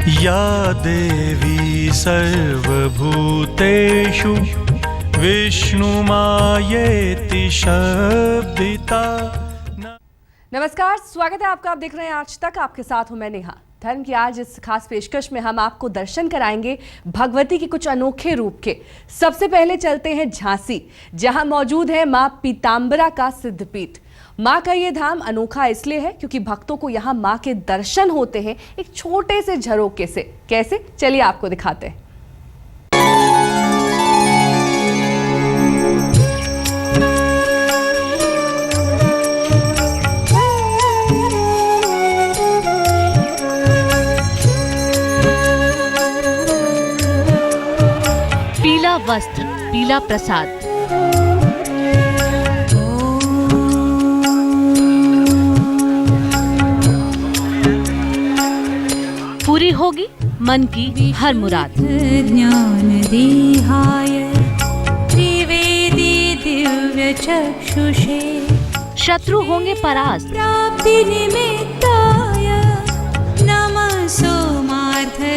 या देवी सर्वभूतेषु विष्णुमायेति शब्दिता। नमस्कार, स्वागत है आपका। आप देख रहे हैं आज तक। आपके साथ हूं मैं नेहा। धर्म की आज इस खास पेशकश में हम आपको दर्शन कराएंगे भगवती के कुछ अनोखे रूप के। सबसे पहले चलते हैं झांसी, जहां मौजूद है मां पीताम्बरा का सिद्धपीठ। मां का ये धाम अनोखा इसलिए है क्योंकि भक्तों को यहाँ मां के दर्शन होते हैं एक छोटे से झरोके से। कैसे, चलिए आपको दिखाते हैं। पीला वस्त्र, पीला प्रसाद। पूरी होगी मन की हर मुराद। ज्ञान देहाय त्रिवेदी दिव्य चक्षुषे शत्रु होंगे परास्त। प्राप्ति निमित्ताय नमः सोमार्थधारिणे।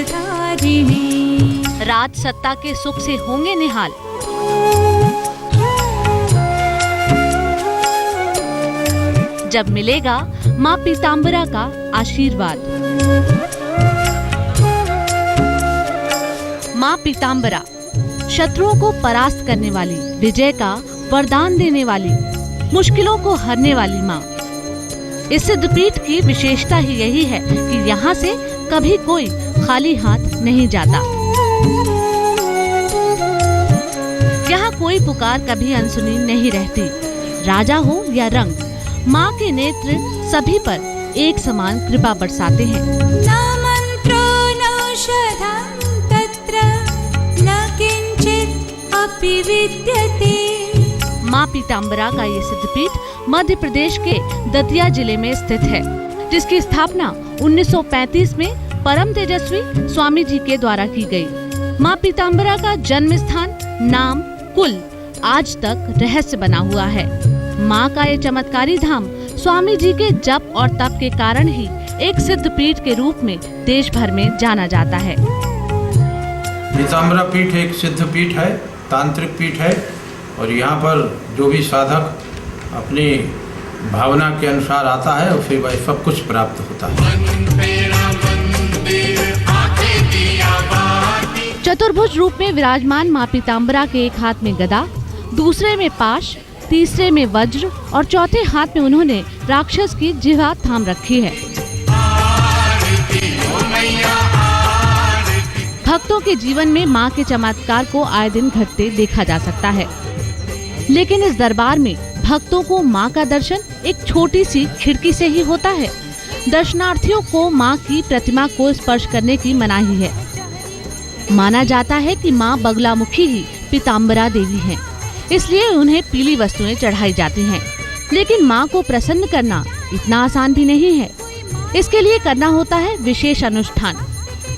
राज सत्ता के सुख से होंगे निहाल। जब मिलेगा मां पीताम्बरा का आशीर्वाद। मां पीताम्बरा शत्रुओं को परास्त करने वाली, विजय का वरदान देने वाली, मुश्किलों को हरने वाली मां। इस सिद्धपीठ की विशेषता ही यही है कि यहाँ से कभी कोई खाली हाथ नहीं जाता। यहाँ कोई पुकार कभी अनसुनी नहीं रहती। राजा हो या रंग, माँ के नेत्र सभी पर एक समान कृपा बरसाते हैं। न मंत्रो न औषधं तत्र न किंचित अपि विद्यते। माँ पीताम्बरा का ये सिद्धपीठ मध्य प्रदेश के दतिया जिले में स्थित है, जिसकी स्थापना 1935 में परम तेजस्वी स्वामी जी के द्वारा की गई। माँ पीताम्बरा का जन्म स्थान, नाम, कुल आज तक रहस्य बना हुआ है। माँ का ये चमत्कारी धाम स्वामी जी के जप और तप के कारण ही एक सिद्धपीठ के रूप में देश भर में जाना जाता है। पीताम्बरा पीठ एक सिद्ध पीठ है, तांत्रिक पीठ है, और यहाँ पर जो भी साधक अपनी भावना के अनुसार आता है उसे वही सब कुछ प्राप्त होता है। चतुर्भुज रूप में विराजमान मां पीताम्बरा के एक हाथ में गदा, दूसरे में पाश, तीसरे में वज्र और चौथे हाथ में उन्होंने राक्षस की जिह्वा थाम रखी है। भक्तों के जीवन में मां के चमत्कार को आए दिन घटते देखा जा सकता है, लेकिन इस दरबार में भक्तों को मां का दर्शन एक छोटी सी खिड़की से ही होता है। दर्शनार्थियों को मां की प्रतिमा को स्पर्श करने की मनाही है। माना जाता है कि मां बगलामुखी ही पीताम्बरा देवी हैं, इसलिए उन्हें पीली वस्तुएं चढ़ाई जाती हैं। लेकिन मां को प्रसन्न करना इतना आसान भी नहीं है। इसके लिए करना होता है विशेष अनुष्ठान,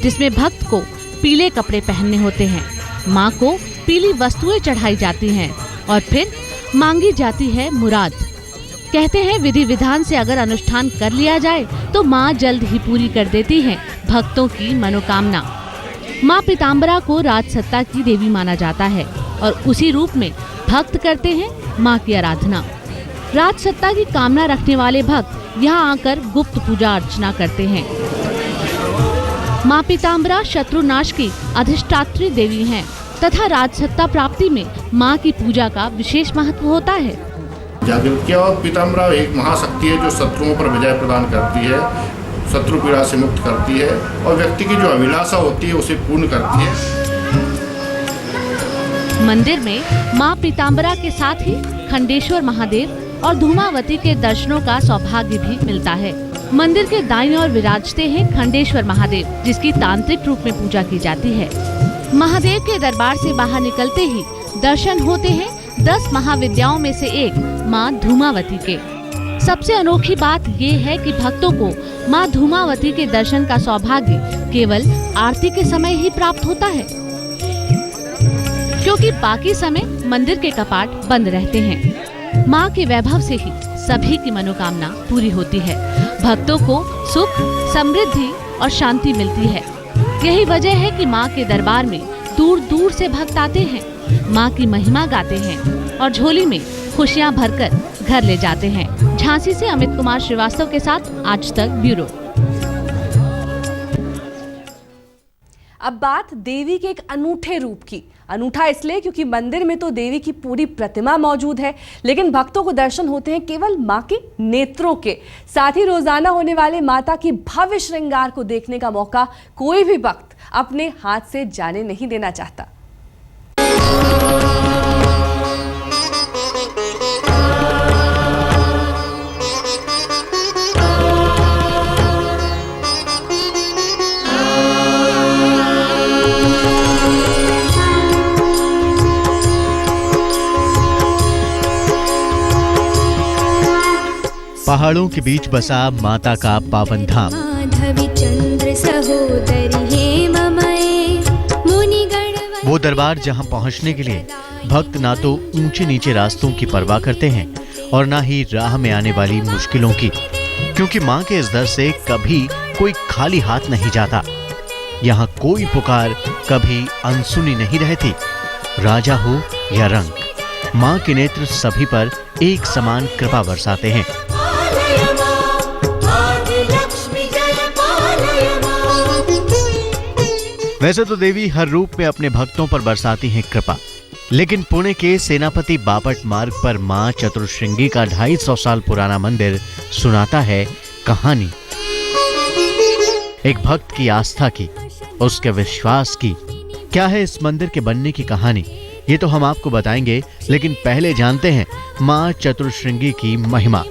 जिसमें भक्त को पीले कपड़े पहनने होते हैं। मां को पीली वस्तुएं चढ़ाई जाती हैं और फिर मांगी जाती है मुराद। कहते हैं विधि विधान से अगर अनुष्ठान कर लिया जाए तो मां जल्द ही पूरी कर देती हैं भक्तों की मनोकामना। मां पीताम्बरा को राजसत्ता की देवी माना जाता है और उसी रूप में भक्त करते हैं मां की आराधना। राजसत्ता की कामना रखने वाले भक्त यहाँ आकर गुप्त पूजा अर्चना करते हैं। मां पीताम्बरा शत्रुनाश की अधिष्ठात्री देवी हैं तथा राजसत्ता प्राप्ति में मां की पूजा का विशेष महत्व होता है। जागृत पीताम्बरा एक महाशक्ति है जो शत्रुओं पर विजय प्रदान करती है, शत्रु पीड़ा से मुक्त करती है और व्यक्ति की जो अभिलाषा होती है उसे पूर्ण करती है। मंदिर में मां पीताम्बरा के साथ ही खंडेश्वर महादेव और धूमावती के दर्शनों का सौभाग्य भी मिलता है। मंदिर के दाईं ओर विराजते हैं खंडेश्वर महादेव, जिसकी तांत्रिक रूप में पूजा की जाती है। महादेव के दरबार से बाहर निकलते ही दर्शन होते हैं 10 महाविद्याओं में से एक मां धूमावती के। सबसे अनोखी बात ये है कि भक्तों को मां धूमावती के दर्शन का सौभाग्य केवल आरती के समय ही प्राप्त होता है, क्योंकि बाकी समय मंदिर के कपाट बंद रहते हैं। मां के वैभव से ही सभी की मनोकामना पूरी होती है। भक्तों को सुख, समृद्धि और शांति मिलती है। यही वजह है कि माँ के दरबार में दूर दूर से भक्त आते हैं, माँ की महिमा गाते हैं और झोली में खुशियाँ भरकर घर ले जाते हैं। झांसी से अमित कुमार श्रीवास्तव के साथ आज तक ब्यूरो। अब बात देवी के एक अनूठे रूप की। अनूठा इसलिए क्योंकि मंदिर में तो देवी की पूरी प्रतिमा मौजूद है, लेकिन भक्तों को दर्शन होते हैं केवल मां के नेत्रों के। साथ ही रोजाना होने वाले माता की भव्य श्रृंगार को देखने का मौका कोई भी भक्त अपने हाथ से जाने नहीं देना चाहता। पहाड़ों के बीच बसा माता का पावन धाम। माधवी चंद्र सहोदरी हेममये मुनिगण। वो दरबार जहां पहुंचने के लिए भक्त ना तो ऊंचे नीचे रास्तों की परवाह करते हैं और ना ही राह में आने वाली मुश्किलों की, क्योंकि मां के इस दर से कभी कोई खाली हाथ नहीं जाता। यहाँ कोई पुकार कभी अनसुनी नहीं रहती। राजा हो या रंक, मां के नेत्र सभी पर एक समान कृपा बरसाते हैं। वैसे तो देवी हर रूप में अपने भक्तों पर बरसाती हैं कृपा, लेकिन पुणे के सेनापति बापट मार्ग पर मां चतुर्श्रृंगी का 250 साल पुराना मंदिर सुनाता है कहानी। एक भक्त की आस्था की, उसके विश्वास की। क्या है इस मंदिर के बनने की कहानी, ये तो हम आपको बताएंगे, लेकिन पहले जानते हैं मां चतुर्श्रृंगी की महिमा।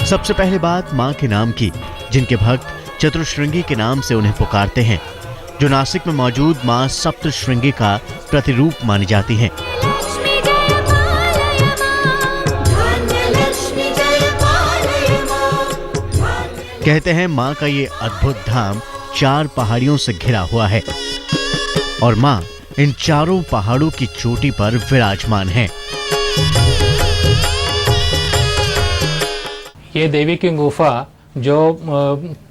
सबसे पहले बात मां के नाम की, जिनके भक्त चतुर्श्रृंगी के नाम से उन्हें पुकारते हैं, जो नासिक में मौजूद मां सप्तश्रृंगी का प्रतिरूप मानी जाती हैं। कहते हैं मां का ये अद्भुत धाम 4 पहाड़ियों से घिरा हुआ है और मां इन चारों पहाड़ों की चोटी पर विराजमान है। ये देवी की गुफा जो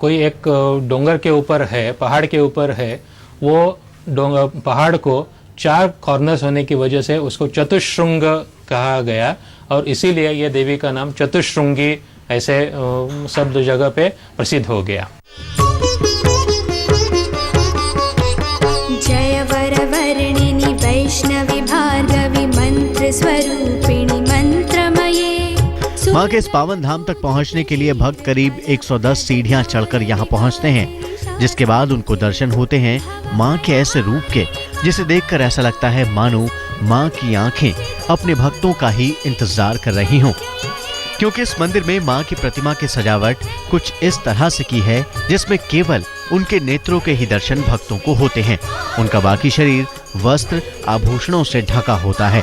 कोई एक डोंगर के ऊपर है, पहाड़ के ऊपर है, वो पहाड़ को 4 कॉर्नर्स होने की वजह से उसको चतुश्रृंग कहा गया और इसीलिए ये देवी का नाम चतुश्रृंगी ऐसे शब्द जगह पे प्रसिद्ध हो गया। जय वरवर्णिनी वैष्णवी भार्गवी मंत्र स्वरूपिणी मंत्रमये। मां के इस पावन धाम तक पहुंचने के लिए भक्त करीब 110 सीढ़ियां चढ़कर यहां पहुंचते हैं, जिसके बाद उनको दर्शन होते हैं मां के ऐसे रूप के जिसे देखकर ऐसा लगता है मानो मां की आंखें अपने भक्तों का ही इंतजार कर रही हों। क्योंकि इस मंदिर में मां की प्रतिमा की सजावट कुछ इस तरह से की है जिसमें केवल उनके नेत्रों के ही दर्शन भक्तों को होते हैं। उनका बाकी शरीर वस्त्र आभूषणों से ढका होता है।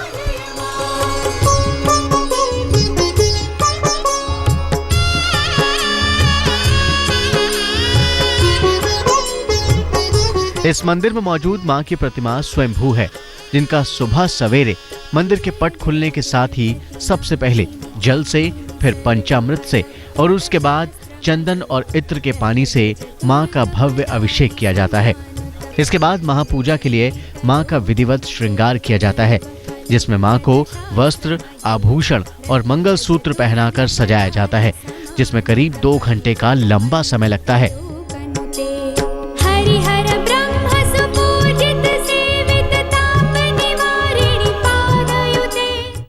इस मंदिर में मौजूद मां की प्रतिमा स्वयंभू है, जिनका सुबह सवेरे मंदिर के पट खुलने के साथ ही सबसे पहले जल से, फिर पंचामृत से और उसके बाद चंदन और इत्र के पानी से मां का भव्य अभिषेक किया जाता है। इसके बाद महापूजा के लिए मां का विधिवत श्रृंगार किया जाता है, जिसमें मां को वस्त्र, आभूषण और मंगलसूत्र पहनाकर सजाया जाता है, जिसमें करीब 2 घंटे का लंबा समय लगता है।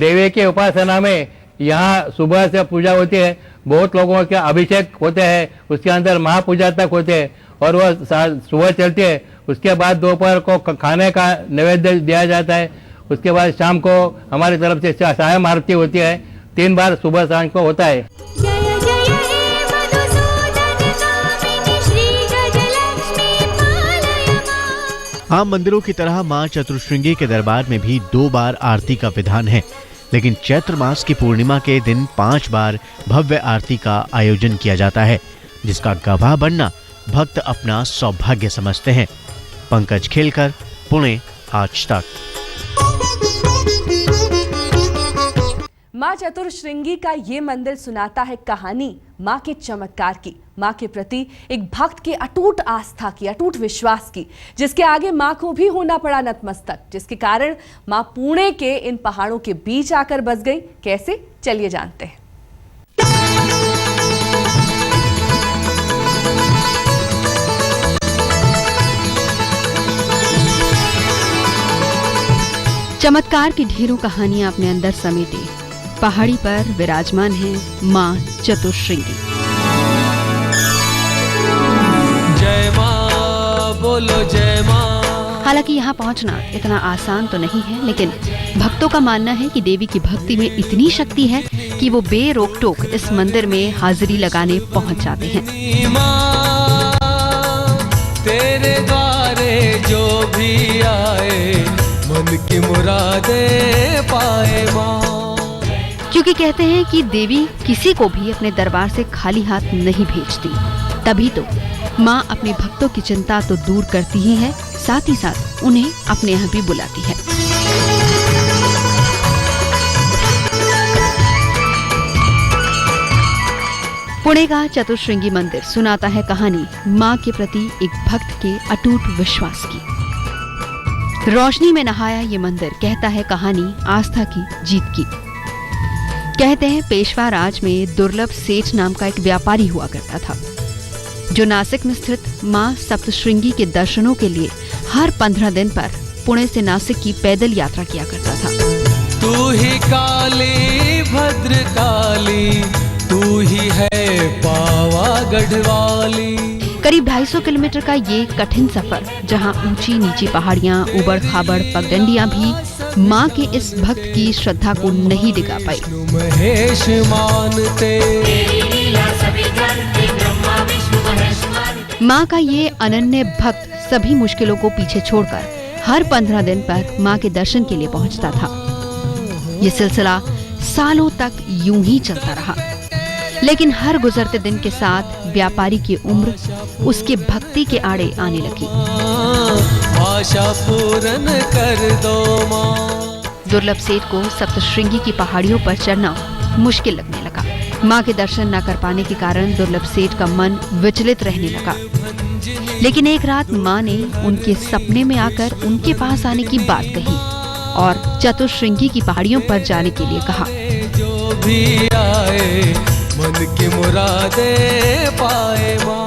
देवी के उपासना में यहाँ सुबह से पूजा होती है, बहुत लोगों के अभिषेक होते हैं, उसके अंदर महापूजा तक होते हैं और वह सुबह चलती है। उसके बाद दोपहर को खाने का नैवेद्य दिया जाता है। उसके बाद शाम को हमारी तरफ से सायं आरती होती है, 3 बार सुबह शाम को होता है। आम मंदिरों की तरह मां चतुर्श्रृंगी के दरबार में भी 2 बार आरती का विधान है, लेकिन चैत्र मास की पूर्णिमा के दिन 5 बार भव्य आरती का आयोजन किया जाता है, जिसका गवाह बनना भक्त अपना सौभाग्य समझते हैं। पंकज खेलकर, पुणे, आज तक। माँ चतुश्रृंगी का ये मंदिर सुनाता है कहानी माँ के चमत्कार की, माँ के प्रति एक भक्त की अटूट आस्था की, अटूट विश्वास की, जिसके आगे माँ को भी होना पड़ा नतमस्तक, जिसके कारण माँ पुणे के इन पहाड़ों के बीच आकर बस गई। कैसे, चलिए जानते हैं। चमत्कार की ढेरों कहानियां अपने अंदर समेटे पहाड़ी पर विराजमान है माँ चतुश्रृंगी। जय माँ बोलो जय माँ। हालांकि यहाँ पहुँचना इतना आसान तो नहीं है, लेकिन भक्तों का मानना है कि देवी की भक्ति में इतनी शक्ति है कि वो बेरोक टोक इस मंदिर में हाजिरी लगाने पहुँच जाते हैं। तेरे द्वारे जो भी आए मन की मुरादें पाए माँ। क्योंकि कहते हैं कि देवी किसी को भी अपने दरबार से खाली हाथ नहीं भेजती, तभी तो माँ अपने भक्तों की चिंता तो दूर करती ही है, साथ ही साथ उन्हें अपने यहाँ भी बुलाती है। पुणे का चतुश्रृंगी मंदिर सुनाता है कहानी माँ के प्रति एक भक्त के अटूट विश्वास की। रोशनी में नहाया ये मंदिर कहता है कहानी आस्था की जीत की। कहते हैं पेशवा राज में दुर्लभ सेठ नाम का एक व्यापारी हुआ करता था, जो नासिक में स्थित माँ सप्तश्रृंगी के दर्शनों के लिए हर 15 दिन पर पुणे से नासिक की पैदल यात्रा किया करता था। तू ही काली भद्र काली, तू ही है पावागढ़ वाली। करीब 250 किलोमीटर का ये कठिन सफर, जहाँ ऊंची नीची पहाड़ियाँ, उबड़ खाबड़ पगडंडियाँ भी माँ के इस भक्त की श्रद्धा को नहीं डिगा पाई। महेश मानते माँ का ये अनन्य भक्त सभी मुश्किलों को पीछे छोड़कर हर 15 दिन पर माँ के दर्शन के लिए पहुँचता था। ये सिलसिला सालों तक यूं ही चलता रहा, लेकिन हर गुजरते दिन के साथ व्यापारी की उम्र उसके भक्ति के आड़े आने लगी। आशा पूर्ण कर दो माँ। दुर्लभ सेठ को सप्तश्रृंगी की पहाड़ियों पर चढ़ना मुश्किल लगने लगा। माँ के दर्शन न कर पाने के कारण दुर्लभ सेठ का मन विचलित रहने लगा। लेकिन एक रात माँ ने उनके सपने में आकर उनके पास आने की बात कही और चतुश्रृंगी की पहाड़ियों पर जाने के लिए कहा। जो भी आए मन की मुरादें पाए माँ।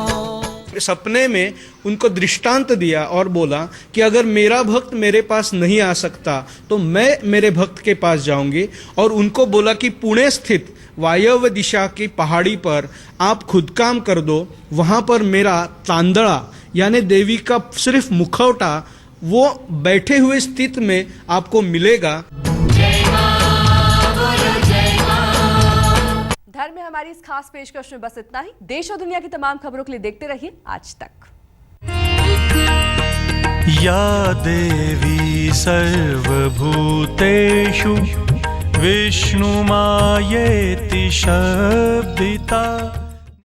सपने में उनको दृष्टांत दिया और बोला कि अगर मेरा भक्त मेरे पास नहीं आ सकता तो मैं मेरे भक्त के पास जाऊंगी, और उनको बोला कि पुणे स्थित वायव्य दिशा की पहाड़ी पर आप खुद काम कर दो, वहां पर मेरा तांदड़ा यानी देवी का सिर्फ मुखौटा वो बैठे हुए स्थिति में आपको मिलेगा। धर्म में हमारी इस खास पेशकश में बस इतना ही। देश और दुनिया की तमाम खबरों के लिए देखते रहिए आज तक। या देवी सर्वभूतेषु विष्णुमायेति शब्दिता।